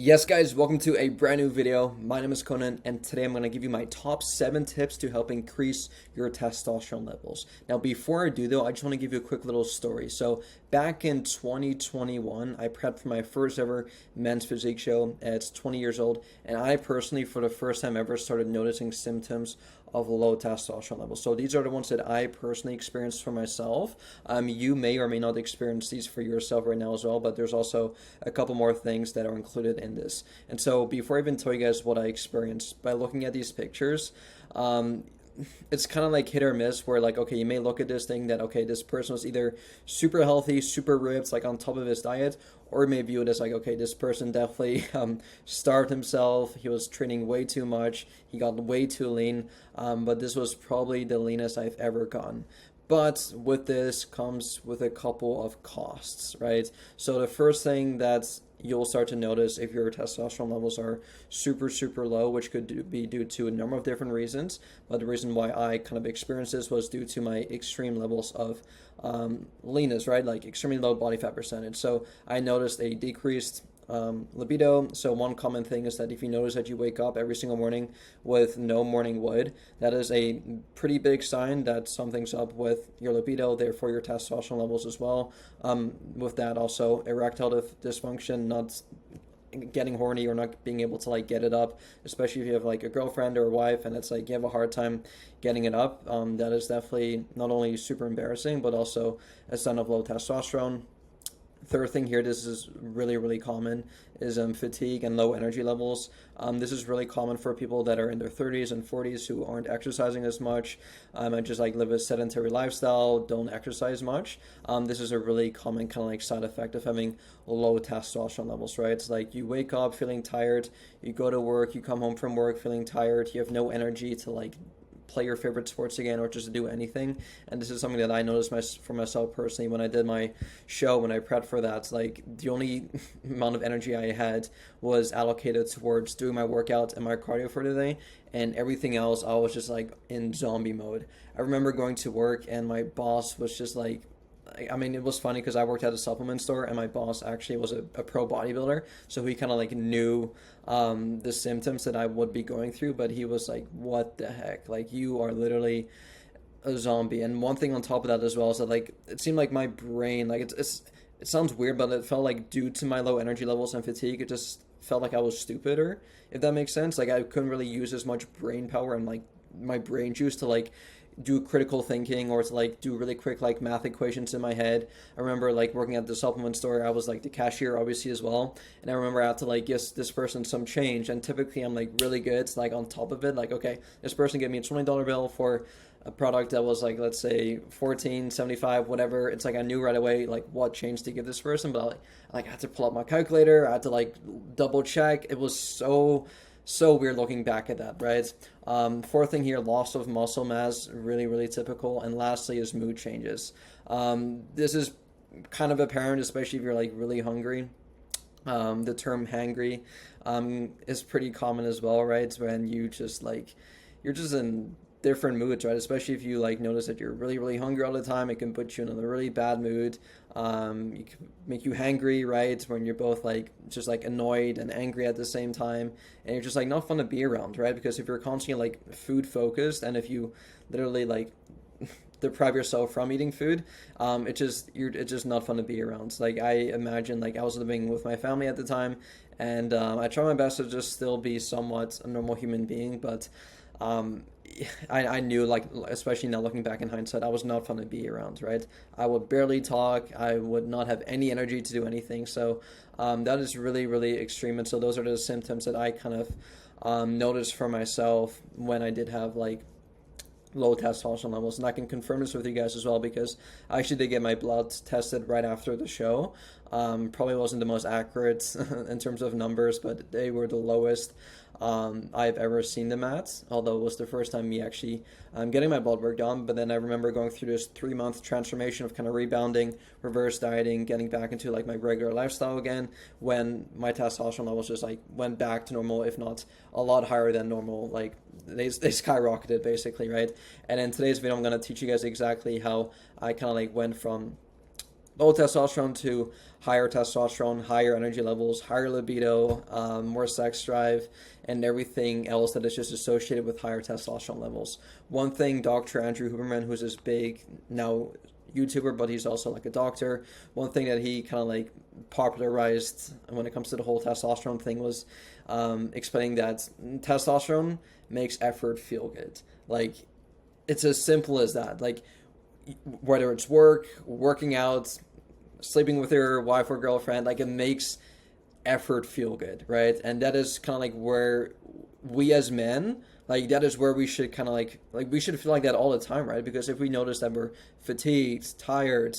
Yes guys, welcome to a brand new video. My name is Conan and today I'm going to give you my top 7 tips to help increase your testosterone levels. Now before I do though, I just want to give you a quick little story. So back in 2021, I prepped for my first ever men's physique show. It's 20 years old, and I personally for the first time ever started noticing symptoms of low testosterone levels. So these are the ones that I personally experienced for myself. You may or may not experience these for yourself right now as well, but there's also a couple more things that are included in this. And so before I even tell you guys what I experienced, by looking at these pictures, it's kind of like hit or miss where like, okay, you may look at this thing that, okay, this person was either super healthy, super ripped, like on top of his diet, or you may view it as like, okay, this person definitely starved himself, he was training way too much, he got way too lean, but this was probably the leanest I've ever gotten. But with this comes with a couple of costs, right? So the first thing that's you'll start to notice if your testosterone levels are super low, which could be due to a number of different reasons, but the reason why I kind of experienced this was due to my extreme levels of leanness, right? Like extremely low body fat percentage. So I noticed a decreased libido. So one common thing is that if you notice that you wake up every single morning with no morning wood, that is a pretty big sign that something's up with your libido, therefore your testosterone levels as well. With that also erectile dysfunction, not getting horny or not being able to like get it up, especially if you have like a girlfriend or a wife and it's like you have a hard time getting it up. That is definitely not only super embarrassing but also a sign of low testosterone. Third thing here, this is really common, is fatigue and low energy levels. This is really common for people that are in their 30s and 40s who aren't exercising as much, and just like live a sedentary lifestyle, don't exercise much. This is a really common kind of like side effect of having low testosterone levels, right? It's like you wake up feeling tired, you go to work, you come home from work feeling tired, you have no energy to like play your favorite sports again or just to do anything. And this is something that I noticed for myself personally when I did my show, when I prepped for that. Like the only amount of energy I had was allocated towards doing my workout and my cardio for the day, and everything else I was just like in zombie mode. I remember going to work and my boss was just like, I mean, it was funny because I worked at a supplement store and my boss actually was a pro bodybuilder. So he kind of like knew the symptoms that I would be going through, but he was like, what the heck? Like, you are literally a zombie. And one thing on top of that as well is that like, it seemed like my brain, like it sounds weird, but it felt like due to my low energy levels and fatigue, it just felt like I was stupider, if that makes sense. Like I couldn't really use as much brain power and like my brain juice to like do critical thinking or to like do really quick like math equations in my head. I remember like working at the supplement store, I was like the cashier obviously as well, and I remember I had to like give this person some change, and typically I'm like really good like on top of it, like okay, this person gave me a $20 bill for a product that was like, let's say 14.75, whatever. It's like I knew right away like what change to give this person, but I had to pull up my calculator, I had to like double check. It was so weird looking back at that, right? Fourth thing here, loss of muscle mass, really typical. And lastly is mood changes. This is kind of apparent, especially if you're like really hungry. The term hangry is pretty common as well, right? When you just like, you're just in different moods, right? Especially if you like notice that you're really hungry all the time, it can put you in a really bad mood. It can make you hangry, right? When you're both like just like annoyed and angry at the same time, and you're just like not fun to be around, right? Because if you're constantly like food focused, and if you literally like deprive yourself from eating food, it's just not fun to be around. So, like I imagine, like I was living with my family at the time, and I try my best to just still be somewhat a normal human being, but I knew, like, especially now looking back in hindsight, I was not fun to be around, right? I would barely talk. I would not have any energy to do anything. So that is really extreme. And so those are the symptoms that I kind of noticed for myself when I did have, like, low testosterone levels. And I can confirm this with you guys as well because I actually did get my blood tested right after the show. Probably wasn't the most accurate in terms of numbers, but they were the lowest I've ever seen them at, although it was the first time me actually getting my blood work done. But then I remember going through this 3-month transformation of kind of rebounding, reverse dieting, getting back into like my regular lifestyle again, when my testosterone levels just like went back to normal, if not a lot higher than normal. Like they skyrocketed basically, right? And in today's video I'm going to teach you guys exactly how I kind of like went from low testosterone to higher testosterone, higher energy levels, higher libido, more sex drive, and everything else that is just associated with higher testosterone levels. One thing Dr. Andrew Huberman, who's this big now YouTuber, but he's also like a doctor, one thing that he kind of like popularized when it comes to the whole testosterone thing was explaining that testosterone makes effort feel good. Like, it's as simple as that. Like, whether it's work, working out, sleeping with your wife or girlfriend, like, it makes effort feel good, right? And that is kind of like where we as men, like, that is where we should kind of like we should feel like that all the time, right? Because if we notice that we're fatigued, tired,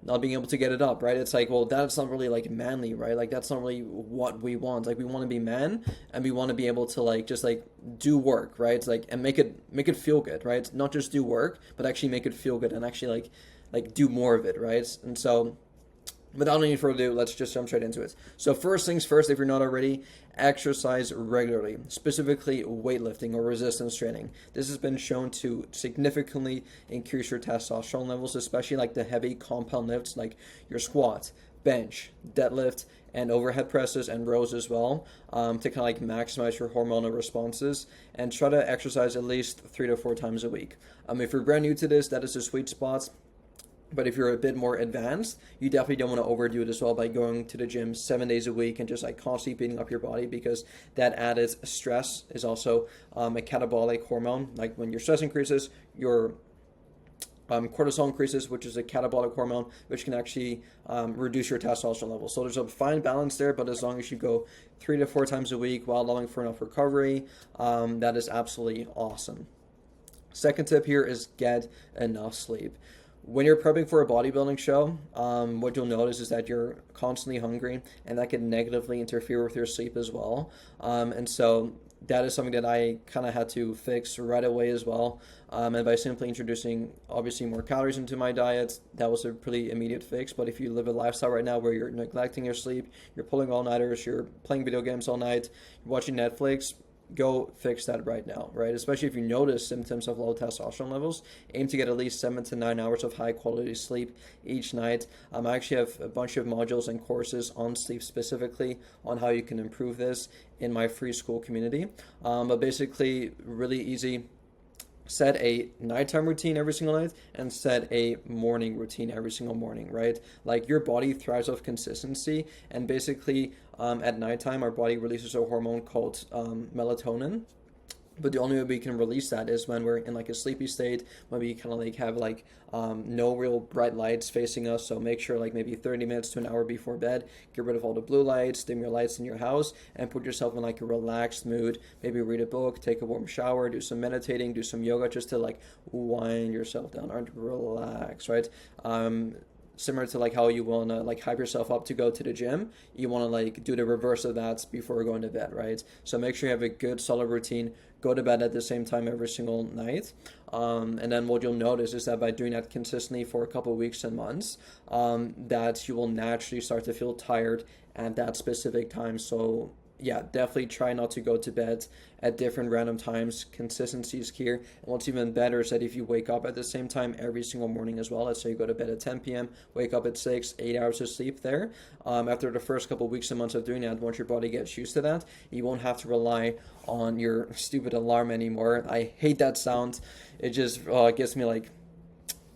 not being able to get it up, right? It's like, well, that's not really like manly, right? Like, that's not really what we want. Like, we want to be men, and we want to be able to like just like do work, right? It's like, and make it feel good, right? Not just do work, but actually make it feel good and actually like do more of it, right? And so, without any further ado, let's just jump straight into it. So first things first, if you're not already, exercise regularly, specifically weightlifting or resistance training. This has been shown to significantly increase your testosterone levels, especially like the heavy compound lifts like your squat, bench, deadlift, and overhead presses and rows as well, to kind of like maximize your hormonal responses, and try to exercise at least 3 to 4 times a week. If you're brand new to this, that is a sweet spot. But if you're a bit more advanced, you definitely don't want to overdo it as well by going to the gym 7 days a week and just like constantly beating up your body, because that added stress is also a catabolic hormone. Like, when your stress increases, your cortisol increases, which is a catabolic hormone, which can actually reduce your testosterone levels. So there's a fine balance there, but as long as you go 3 to 4 times a week while allowing for enough recovery, that is absolutely awesome. Second tip here is get enough sleep. When you're prepping for a bodybuilding show, what you'll notice is that you're constantly hungry, and that can negatively interfere with your sleep as well. And so that is something that I kind of had to fix right away as well. And by simply introducing obviously more calories into my diet, that was a pretty immediate fix. But if you live a lifestyle right now where you're neglecting your sleep, you're pulling all-nighters, you're playing video games all night, you're watching Netflix, go fix that right now, right? Especially if you notice symptoms of low testosterone levels, aim to get at least 7 to 9 hours of high quality sleep each night. I actually have a bunch of modules and courses on sleep specifically on how you can improve this in my free school community. But basically, really easy. Set a nighttime routine every single night and set a morning routine every single morning, right? Like, your body thrives off consistency, and basically at nighttime our body releases a hormone called melatonin. But the only way we can release that is when we're in like a sleepy state, when we kind of like have like no real bright lights facing us. So make sure like maybe 30 minutes to an hour before bed, get rid of all the blue lights, dim your lights in your house, and put yourself in like a relaxed mood. Maybe read a book, take a warm shower, do some meditating, do some yoga, just to like wind yourself down and relax, right? Similar to like how you want to like hype yourself up to go to the gym, you want to like do the reverse of that before going to bed, right? So make sure you have a good solid routine. Go to bed at the same time every single night, and then what you'll notice is that by doing that consistently for a couple of weeks and months, that you will naturally start to feel tired at that specific time. So yeah, definitely try not to go to bed at different random times. Consistency is key. And what's even better is that if you wake up at the same time every single morning as well, let's say you go to bed at 10 p.m., wake up at 6, 8 hours of sleep there. After the first couple of weeks and months of doing that, once your body gets used to that, you won't have to rely on your stupid alarm anymore. I hate that sound. It just gets me like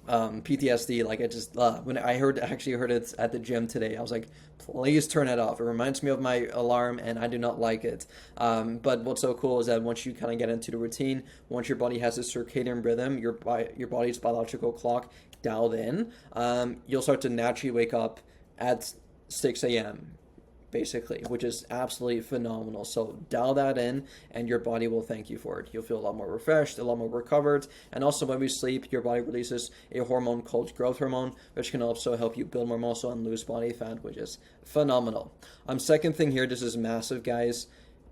PTSD. Like, I just when I actually heard it at the gym today, I was like, please turn it off. It reminds me of my alarm, and I do not like it. But what's so cool is that once you kind of get into the routine, once your body has a circadian rhythm, your body's biological clock dialed in, you'll start to naturally wake up at 6 a.m. basically, which is absolutely phenomenal. So dial that in, and your body will thank you for it. You'll feel a lot more refreshed, a lot more recovered. And also, when we sleep, your body releases a hormone called growth hormone, which can also help you build more muscle and lose body fat, which is phenomenal. Second thing here, this is massive, guys.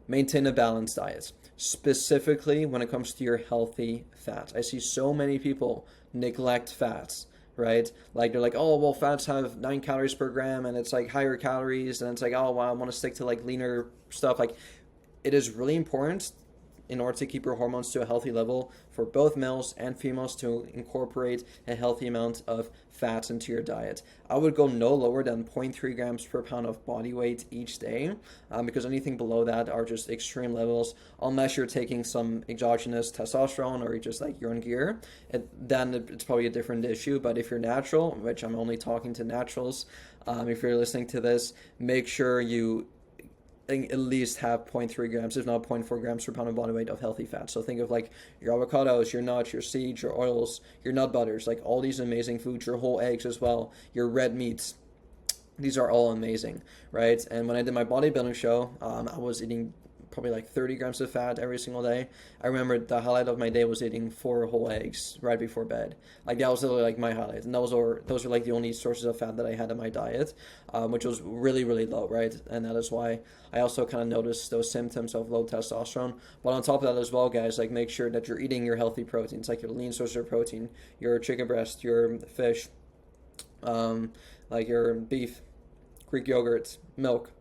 Maintain a balanced diet, specifically when it comes to your healthy fats. I see so many people neglect fats, right? Like, they're like, oh, well, fats have 9 calories per gram, and it's like higher calories, and it's like, oh, well, I want to stick to like leaner stuff. Like, it is really important in order to keep your hormones to a healthy level for both males and females to incorporate a healthy amount of fats into your diet. I would go no lower than 0.3 grams per pound of body weight each day, because anything below that are just extreme levels. Unless you're taking some exogenous testosterone or you just like you're on gear, then it's probably a different issue. But if you're natural, which I'm only talking to naturals, if you're listening to this, make sure you at least have 0.3 grams, if not 0.4 grams per pound of body weight of healthy fat. So think of like your avocados, your nuts, your seeds, your oils, your nut butters, like all these amazing foods, your whole eggs as well, your red meats. These are all amazing, right? And when I did my bodybuilding show, I was eating probably like 30 grams of fat every single day. I remember the highlight of my day was eating 4 whole eggs right before bed. Like that was literally like my highlight, and those were like the only sources of fat that I had in my diet, which was really really low, right? And that is why I also kind of noticed those symptoms of low testosterone. But on top of that as well, guys, like make sure that you're eating your healthy proteins, like your lean sources of protein, your chicken breast, your fish, like your beef, Greek yogurt, milk,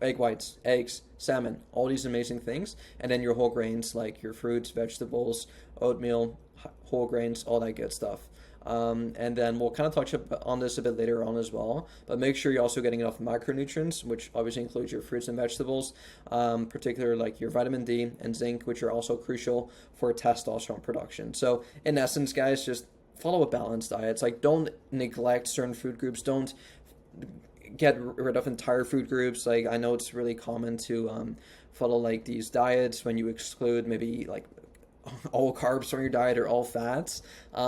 egg whites, eggs, salmon, all these amazing things, and then your whole grains like your fruits, vegetables, oatmeal, whole grains, all that good stuff. And then we'll kind of touch on this a bit later on as well, but make sure you're also getting enough micronutrients, which obviously includes your fruits and vegetables, particularly like your vitamin D and zinc, which are also crucial for testosterone production. So in essence, guys, just follow a balanced diet. It's like don't neglect certain food groups, don't get rid of entire food groups. Like I know it's really common to follow like these diets when you exclude maybe like all carbs from your diet or all fats,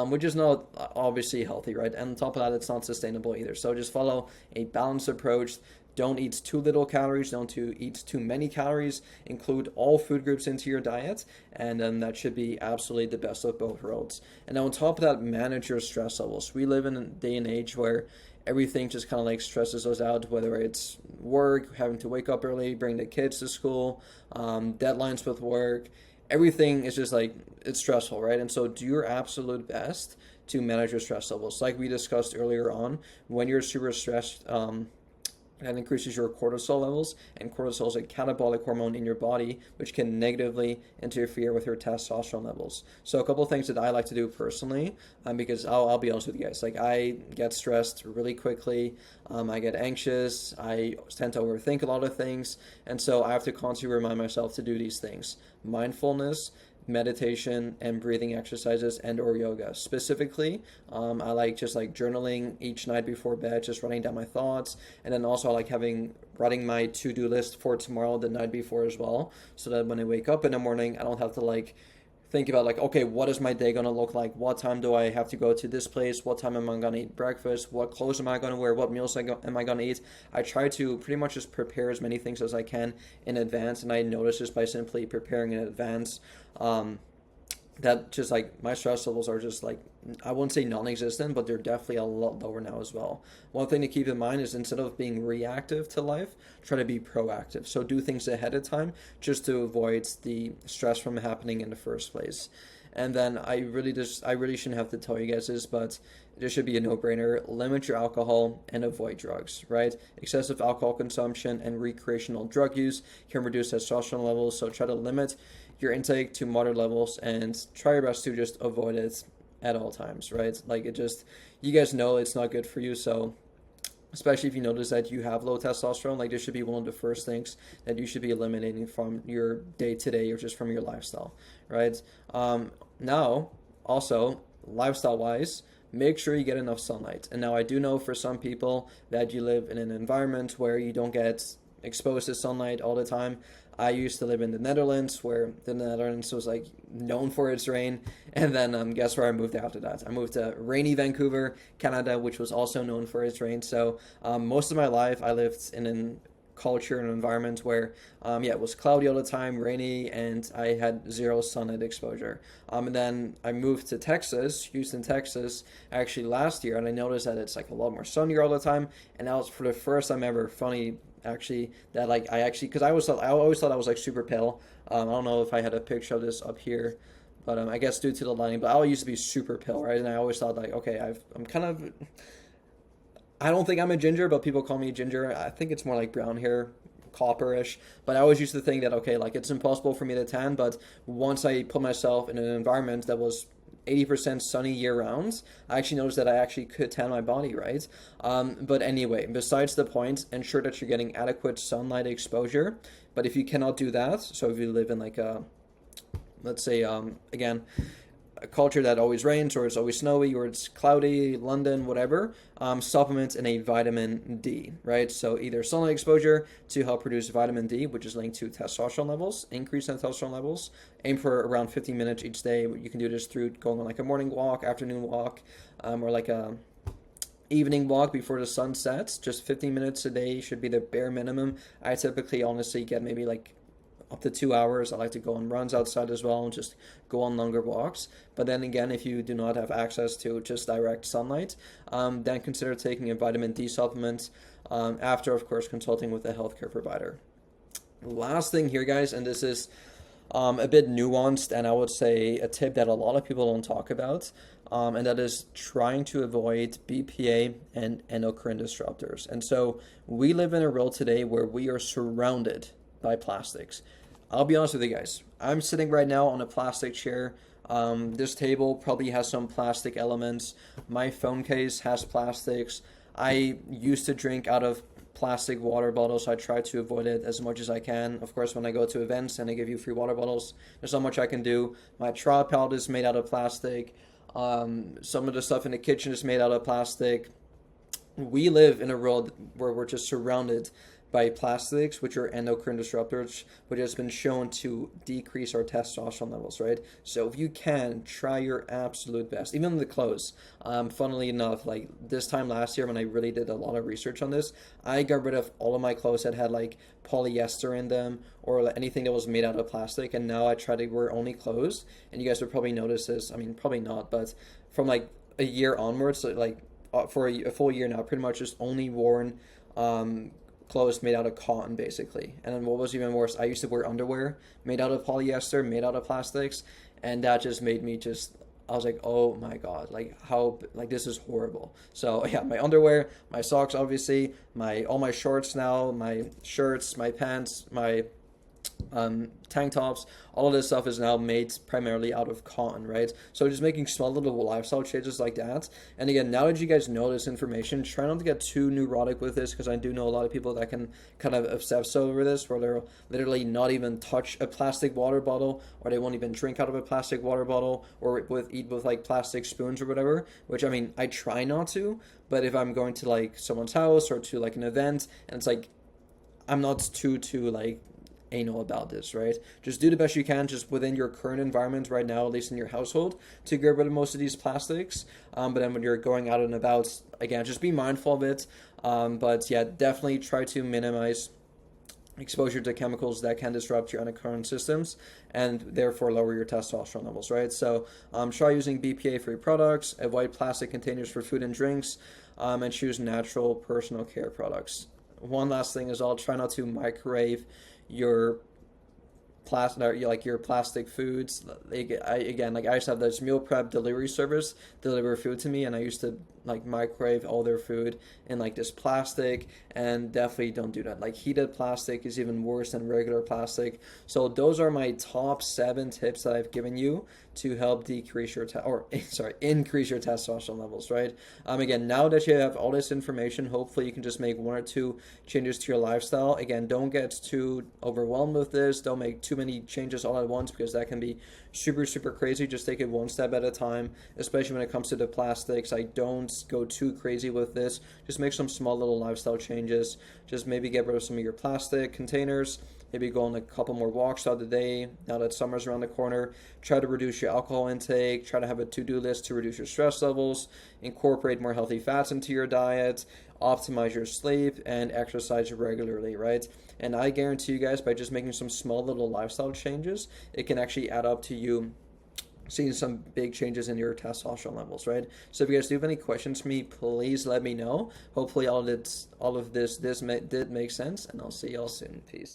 which is not obviously healthy, right? And on top of that, it's not sustainable either. So just follow a balanced approach. Don't eat too little calories, don't eat too many calories, include all food groups into your diet, and then that should be absolutely the best of both worlds. And on top of that, manage your stress levels. We live in a day and age where everything just kind of like stresses us out, whether it's work, having to wake up early, bring the kids to school, deadlines with work. Everything is just like, it's stressful, right? And so do your absolute best to manage your stress levels. Like we discussed earlier on, when you're super stressed, that increases your cortisol levels, and cortisol is a catabolic hormone in your body, which can negatively interfere with your testosterone levels. So a couple of things that I like to do personally, because I'll be honest with you guys, like I get stressed really quickly, I get anxious, I tend to overthink a lot of things, and so I have to constantly remind myself to do these things. Mindfulness, meditation, and breathing exercises and or yoga. Specifically, I like just like journaling each night before bed, just writing down my thoughts, and then also I like writing my to-do list for tomorrow the night before as well, so that when I wake up in the morning, I don't have to like think about like, okay, what is my day going to look like? What time do I have to go to this place? What time am I going to eat breakfast? What clothes am I going to wear? What meals am I going to eat? I try to pretty much just prepare as many things as I can in advance, and I notice just by simply preparing in advance, that just like my stress levels are just like, I wouldn't say non-existent, but they're definitely a lot lower now as well. One thing to keep in mind is instead of being reactive to life, try to be proactive. So do things ahead of time just to avoid the stress from happening in the first place. And then I really shouldn't have to tell you guys this, but this should be a no-brainer. Limit your alcohol and avoid drugs, right? Excessive alcohol consumption and recreational drug use can reduce testosterone levels, so try to limit your intake to moderate levels and try your best to just avoid it at all times, right? Like you guys know it's not good for you, so especially if you notice that you have low testosterone, like this should be one of the first things that you should be eliminating from your day-to-day or just from your lifestyle, right? Now, also, lifestyle-wise, make sure you get enough sunlight. And now I do know for some people that you live in an environment where you don't get exposed to sunlight all the time. I used to live in the Netherlands, where the Netherlands was like known for its rain, and then guess where I moved after that? I moved to rainy Vancouver, Canada, which was also known for its rain. So most of my life I lived in a culture and environment where it was cloudy all the time, rainy, and I had zero sunlight exposure. And then I moved to Texas, Houston, Texas, actually last year, and I noticed that it's like a lot more sunnier all the time, and that was for the first time ever. Funny actually that like because I always thought I was like super pale. I don't know if I had a picture of this up here, but I guess due to the lighting, but I used to be super pale, right? And I always thought like, okay, I'm kind of, I don't think I'm a ginger, but people call me ginger. I think it's more like brown hair copperish. But I always used to think that, okay, like it's impossible for me to tan, but once I put myself in an environment that was 80% sunny year round, I actually noticed that I actually could tan my body, right? But anyway, besides the point, ensure that you're getting adequate sunlight exposure. But if you cannot do that, so if you live in like a, let's say, again, a culture that always rains or it's always snowy or it's cloudy, London, whatever, supplements in a vitamin D, right? So either sunlight exposure to help produce vitamin D, which is linked to testosterone levels, increase in testosterone levels. Aim for around 15 minutes each day. You can do this through going on like a morning walk, afternoon walk, or like a evening walk before the sun sets. Just 15 minutes a day should be the bare minimum. I typically honestly get maybe like up to 2 hours. I like to go on runs outside as well and just go on longer walks. But then again, if you do not have access to just direct sunlight, then consider taking a vitamin D supplement after, of course, consulting with a healthcare provider. Last thing here, guys, and this is a bit nuanced, and I would say a tip that a lot of people don't talk about, and that is trying to avoid BPA and endocrine disruptors. And so we live in a world today where we are surrounded by plastics. I'll be honest with you guys. I'm sitting right now on a plastic chair. This table probably has some plastic elements. My phone case has plastics. I used to drink out of plastic water bottles. I try to avoid it as much as I can. Of course, when I go to events and they give you free water bottles, there's not much I can do. My tripod is made out of plastic. Some of the stuff in the kitchen is made out of plastic. We live in a world where we're just surrounded by plastics, which are endocrine disruptors, which has been shown to decrease our testosterone levels, right? So if you can, try your absolute best. Even the clothes. Funnily enough, like this time last year when I really did a lot of research on this, I got rid of all of my clothes that had like polyester in them or anything that was made out of plastic, and now I try to wear only clothes. And you guys would probably notice this. I mean, probably not, but from like a year onwards, like for a full year now, pretty much just only worn clothes made out of cotton, basically. And then what was even worse, I used to wear underwear made out of polyester, made out of plastics, and that just made me I was like, oh my god, like how, like this is horrible. So yeah, my underwear, my socks, obviously, all my shorts now, my shirts, my pants, my tank tops, all of this stuff is now made primarily out of cotton, right? So just making small little lifestyle changes like that. And again, now that you guys know this information, try not to get too neurotic with this, because I do know a lot of people that can kind of obsess over this, where they'll literally not even touch a plastic water bottle, or they won't even drink out of a plastic water bottle, or eat with like plastic spoons or whatever, which I mean, I try not to, but if I'm going to like someone's house or to like an event, and it's like, I'm not too like anal about this, right? Just do the best you can just within your current environment right now, at least in your household, to get rid of most of these plastics. But then when you're going out and about, again, just be mindful of it. But yeah, definitely try to minimize exposure to chemicals that can disrupt your endocrine systems and therefore lower your testosterone levels, right? So try using BPA-free products, avoid plastic containers for food and drinks, and choose natural personal care products. One last thing is I'll try not to microwave your plastic foods. I used to have this meal prep delivery service deliver food to me, and I used to like microwave all their food in like this plastic, and definitely don't do that. Like heated plastic is even worse than regular plastic. So those are my top 7 tips that I've given you to help increase your testosterone levels, right? Again, now that you have all this information, hopefully you can just make 1 or 2 changes to your lifestyle. Again, don't get too overwhelmed with this. Don't make too many changes all at once, because that can be super crazy. Just take it one step at a time, especially when it comes to the plastics. I don't go too crazy with this. Just make some small little lifestyle changes. Just maybe get rid of some of your plastic containers. Maybe go on a couple more walks throughout the day now that summer's around the corner. Try to reduce your alcohol intake. Try to have a to-do list to reduce your stress levels. Incorporate more healthy fats into your diet. Optimize your sleep and exercise regularly, right? And I guarantee you guys, by just making some small little lifestyle changes, it can actually add up to you seeing some big changes in your testosterone levels, right? So if you guys do have any questions for me, please let me know. Hopefully all of this did make sense, and I'll see y'all soon. Peace.